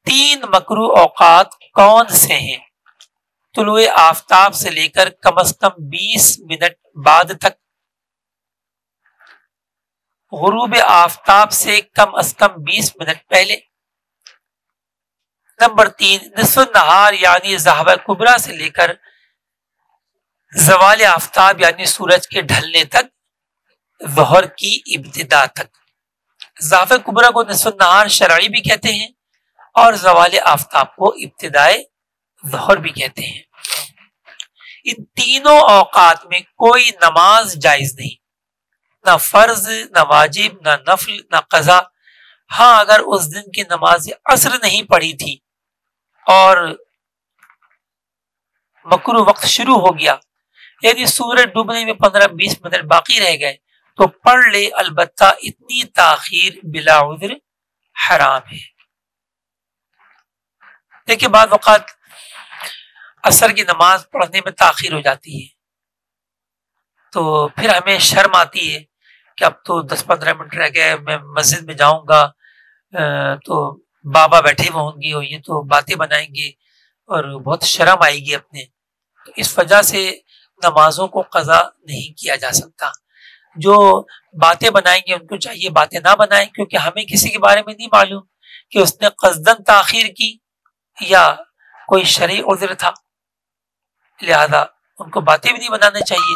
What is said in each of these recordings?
3 مکروہ اوقات کون سے ہیں؟ طلوع آفتاب سے لے کر کم از کم 20 منٹ بعد تک، غروب آفتاب سے کم از کم 20 منٹ پہلے۔ نمبر 3 نصف النہار یعنی ظہر کبریٰ سے لے کر زوال آفتاب یعنی سورج کے ڈھلنے تک، ظہر کی ابتدا تک۔ ظہر کبریٰ کو نصف النہار شرعی بھی کہتے ہیں اور زوال آفتاب کو ابتدائے ظہر بھی کہتے ہیں۔ ان تینوں اوقات میں کوئی نماز جائز نہیں، نہ فرض، نہ واجب، نہ نفل، نہ قضا۔ ہاں اگر اس دن کی نماز عصر نہیں پڑھی تھی اور مکروہ وقت شروع ہو گیا، یعنی سورج ڈوبنے میں 15-20 منٹ باقی رہ گئے، تو پڑھ لے، البتہ اتنی تاخیر بلا عذر حرام ہے۔ دیکھیں بعض اوقات عصر کی نماز پڑھنے میں تاخیر ہو جاتی ہے، تو پھر ہمیں شرم آتی ہے کہ اب تو 10-15 منٹ رہ گئے، میں مسجد میں جاؤں گا تو بابا بیٹھے ہوئے ہوں گے اور یہ تو باتیں بنائیں گے اور بہت شرم آئے گی اپنے، تو اس وجہ سے نمازوں کو قضا نہیں کیا جا سکتا۔ جو باتیں بنائیں گے ان کو چاہیے باتیں نہ بنائیں، کیونکہ ہمیں کسی کے بارے میں نہیں معلوم کہ اس نے قصداً تاخیر کی یا کوئی شرعی عذر تھا، لہذا ان کو باتیں بھی نہیں بنانا چاہیے،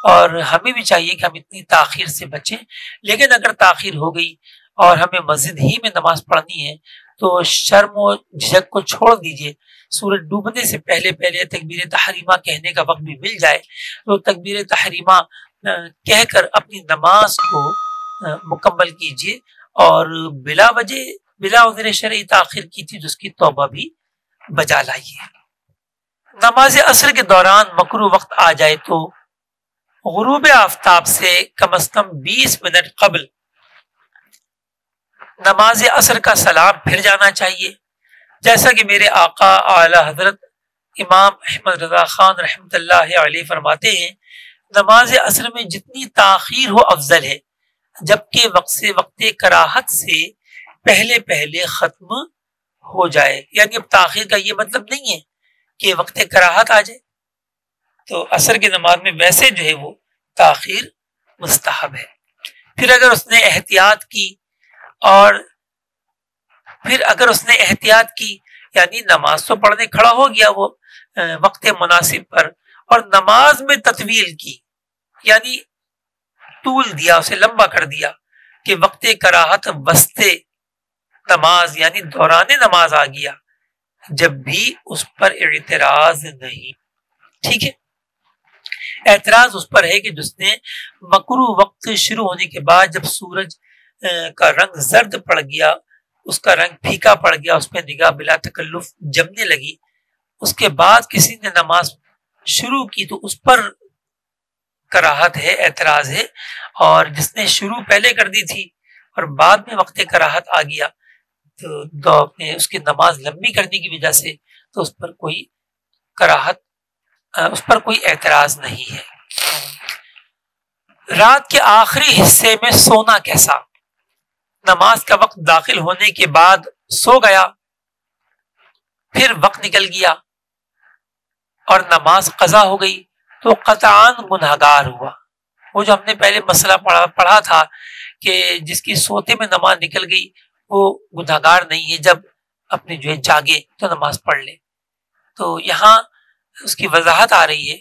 اور ہمیں بھی چاہیے کہ ہم اتنی تاخیر سے بچیں۔ لیکن اگر تاخیر ہو گئی اور ہمیں مسجد ہی میں نماز پڑھنی ہے تو شرم و جھجک کو چھوڑ دیجئے، سورج ڈوبنے سے پہلے پہلے تکبیر تحریمہ کہنے کا وقت بھی مل جائے تو تکبیر تحریمہ کہہ کر اپنی نماز کو مکمل کیجئے، اور بلا وجہ بلا عذر شرعی تاخیر کی تھی جس کی توبہ بھی بجا لائیے۔ نماز عصر کے دوران مکروہ وقت آ جائے تو غروب آفتاب سے کم از کم 20 منٹ قبل نماز عصر کا سلام پھر جانا چاہیے، جیسا کہ میرے آقا اعلی حضرت امام احمد رضا خان رحمۃ اللہ علیہ فرماتے ہیں، نماز عصر میں جتنی تاخیر ہو افضل ہے، جبکہ وقت کراہت سے پہلے پہلے ختم ہو جائے۔ یعنی اب تاخیر کا یہ مطلب نہیں ہے کہ وقت کراہت آ جائے، تو عصر کی نماز میں ویسے جو ہے وہ تاخیر مستحب ہے۔ پھر اگر اس نے احتیاط کی یعنی نماز تو پڑھنے کھڑا ہو گیا وہ وقت مناسب پر، اور نماز میں تطویل کی یعنی طول دیا، اسے لمبا کر دیا کہ وقت کراہت وسط نماز یعنی دوران نماز آ گیا، جب بھی اس پر اعتراض نہیں۔ ٹھیک ہے، اعتراض اس پر ہے کہ جس نے مکروہ وقت شروع ہونے کے بعد جب سورج کا رنگ زرد پڑ گیا، اس کا رنگ پھیکا پڑ گیا، اس پہ نگاہ بلا تکلف جمنے لگی، اس کے بعد کسی نے نماز شروع کی تو اس پر کراہت ہے، اعتراض ہے، اور جس نے شروع پہلے کر دی تھی اور بعد میں وقت کراہت آ گیا تو اس کی نماز لمبی کرنے کی وجہ سے تو اس پر کوئی کراہت، اس پر کوئی اعتراض نہیں ہے۔ رات کے آخری حصے میں سونا کیسا؟ نماز کا وقت داخل ہونے کے بعد سو گیا، پھر وقت نکل گیا اور نماز قضا ہو گئی تو قطعاً گنہگار ہوا۔ وہ جو ہم نے پہلے مسئلہ پڑھا تھا کہ جس کی سوتے میں نماز نکل گئی وہ گنہگار نہیں ہے، جب اپنے جو ہے جاگے تو نماز پڑھ لے۔ تو یہاں اس کی وضاحت آ رہی ہے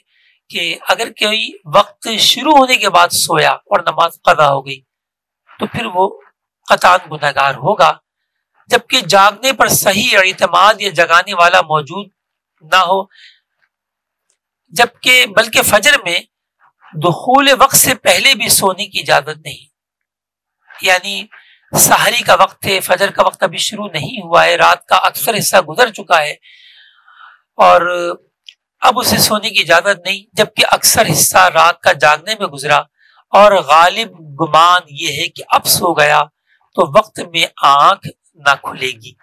کہ اگر کوئی وقت شروع ہونے کے بعد سویا اور نماز قضا ہو گئی تو پھر وہ قطعاً گنہگار ہوگا، جبکہ جاگنے پر صحیح اعتماد یا جگانے والا موجود نہ ہو، جبکہ بلکہ فجر میں دخول وقت سے پہلے بھی سونے کی اجازت نہیں، یعنی سحری کا وقت ہے، فجر کا وقت ابھی شروع نہیں ہوا ہے، رات کا اکثر حصہ گزر چکا ہے اور اب اسے سونے کی اجازت نہیں، جبکہ اکثر حصہ رات کا جاگنے میں گزرا اور غالب گمان یہ ہے کہ اب سو گیا تو وقت میں آنکھ نہ کھلے گی۔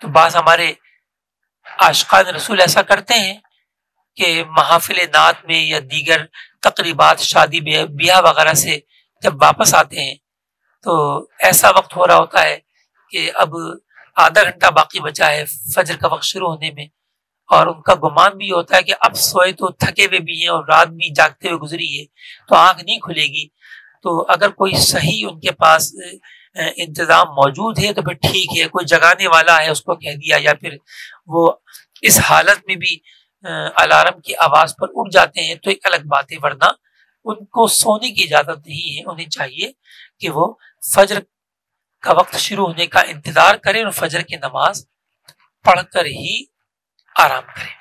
تو بعض ہمارے عاشقان رسول ایسا کرتے ہیں کہ محافل نعت میں یا دیگر تقریبات شادی بیاہ وغیرہ سے جب واپس آتے ہیں تو ایسا وقت ہو رہا ہوتا ہے کہ اب آدھا گھنٹہ باقی بچا ہے فجر کا وقت شروع ہونے میں، اور ان کا گمان بھی ہوتا ہے کہ اب سوئے تو تھکے ہوئے بھی ہیں اور رات بھی جاگتے ہوئے گزری ہے تو آنکھ نہیں کھلے گی، تو اگر کوئی صحیح ان کے پاس انتظام موجود ہے تو پھر ٹھیک ہے، کوئی جگانے والا ہے اس کو کہہ دیا، یا پھر وہ اس حالت میں بھی الارم کی آواز پر اٹھ جاتے ہیں تو ایک الگ بات ہے، ورنہ ان کو سونے کی اجازت نہیں ہے، انہیں چاہیے کہ وہ فجر کا وقت شروع ہونے کا انتظار کریں اور فجر کی نماز پڑھ کر ہی آرام کریں۔